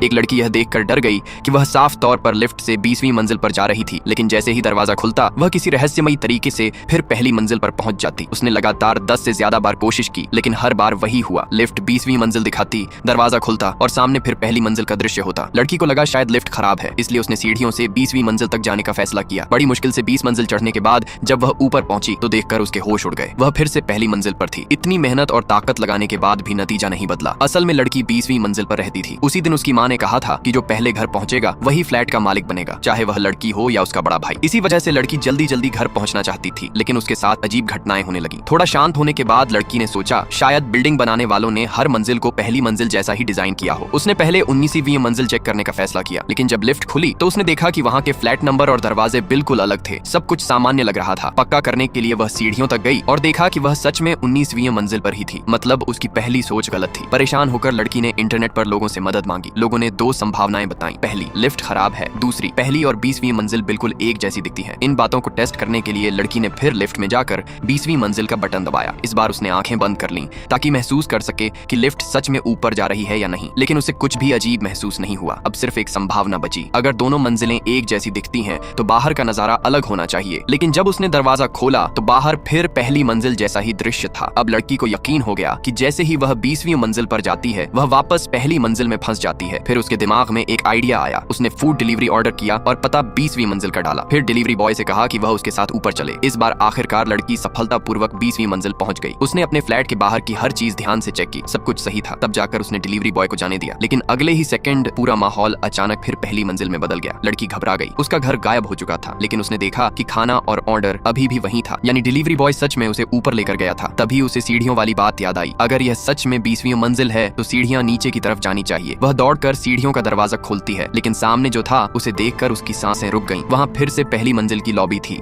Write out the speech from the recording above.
एक लड़की यह देखकर डर गई कि वह साफ तौर पर लिफ्ट से 20वीं मंजिल पर जा रही थी, लेकिन जैसे ही दरवाजा खुलता वह किसी रहस्यमयी तरीके से फिर पहली मंजिल पर पहुंच जाती। उसने लगातार 10 से ज्यादा बार कोशिश की, लेकिन हर बार वही हुआ। लिफ्ट 20वीं मंजिल दिखाती, दरवाजा खुलता और सामने फिर पहली मंजिल का दृश्य होता। लड़की को लगा शायद लिफ्ट खराब है, इसलिए उसने सीढ़ियों से 20वीं मंजिल तक जाने का फैसला किया। बड़ी मुश्किल से 20 मंजिल चढ़ने के बाद जब वह ऊपर पहुंची तो देखकर उसके होश उड़ गए। वह फिर से पहली मंजिल पर थी। इतनी मेहनत और ताकत लगाने के बाद भी नतीजा नहीं बदला। असल में लड़की 20वीं मंजिल पर रहती थी। उसी दिन उसकी माँ ने कहा था कि जो पहले घर पहुंचेगा वही फ्लैट का मालिक बनेगा, चाहे वह लड़की हो या उसका बड़ा भाई। इसी वजह से लड़की जल्दी जल्दी घर पहुंचना चाहती थी, लेकिन उसके साथ अजीब घटनाएं होने लगी। थोड़ा शांत होने के बाद लड़की ने सोचा शायद बिल्डिंग बनाने वालों ने हर मंजिल को पहली मंजिल जैसा ही डिजाइन किया हो। उसने पहले 19वीं मंजिल चेक करने का फैसला किया, लेकिन जब लिफ्ट खुली तो उसने देखा कि वहाँ के फ्लैट नंबर और दरवाजे बिल्कुल अलग थे। सब कुछ सामान्य लग रहा था। पक्का करने के लिए वह सीढ़ियों तक गई और देखा कि वह सच में 19वीं मंजिल पर ही थी। मतलब उसकी पहली सोच गलत थी। परेशान होकर लड़की ने इंटरनेट पर लोगों से मदद मांगी। लोगों ने 2 संभावनाएं बताई। पहली, लिफ्ट खराब है। दूसरी, पहली और 20वीं मंजिल बिल्कुल एक जैसी दिखती है। इन बातों को टेस्ट करने के लिए लड़की ने फिर लिफ्ट में जाकर 20वीं मंजिल का बटन दबाया। इस बार उसने आंखें बंद कर लीं ताकि महसूस कर सके कि लिफ्ट सच में ऊपर जा रही है या नहीं, लेकिन उसे कुछ भी अजीब महसूस नहीं हुआ। अब सिर्फ एक संभावना बची। अगर दोनों मंजिलें एक जैसी दिखती हैं तो बाहर का नजारा अलग होना चाहिए। लेकिन जब उसने दरवाजा खोला तो बाहर फिर पहली मंजिल जैसा ही दृश्य था। अब लड़की को यकीन हो गया कि जैसे ही वह 20वीं मंजिल पर जाती है वह वापस पहली मंजिल में फंस जाती है। फिर उसके दिमाग में एक आइडिया आया। उसने फूड डिलीवरी ऑर्डर किया और पता 20वीं मंजिल का डाला। फिर डिलीवरी बॉय से कहा कि वह उसके साथ ऊपर चले। इस बार आखिरकार लड़की सफलतापूर्वक 20वीं मंजिल पहुंच गई। उसने अपने फ्लैट के बाहर की हर चीज ध्यान से चेक की। सब कुछ सही था। तब जाकर उसने डिलीवरी बॉय को जाने दिया, लेकिन अगले ही सेकंड पूरा माहौल अचानक फिर पहली मंजिल में बदल गया। लड़की घबरा गई। उसका घर गायब हो चुका था, लेकिन उसने देखा कि खाना और ऑर्डर अभी भी वहीं था, यानी डिलीवरी बॉय सच में उसे ऊपर लेकर गया था। तभी उसे सीढ़ियों वाली बात याद आई। अगर यह सच में 20वीं मंजिल है तो सीढ़ियां नीचे की तरफ जानी चाहिए। वह दौड़कर सीढ़ियों का दरवाजा खोलती है, लेकिन सामने जो था उसे देखकर उसकी सांसें रुक गईं। वहां फिर से पहली मंजिल की लॉबी थी।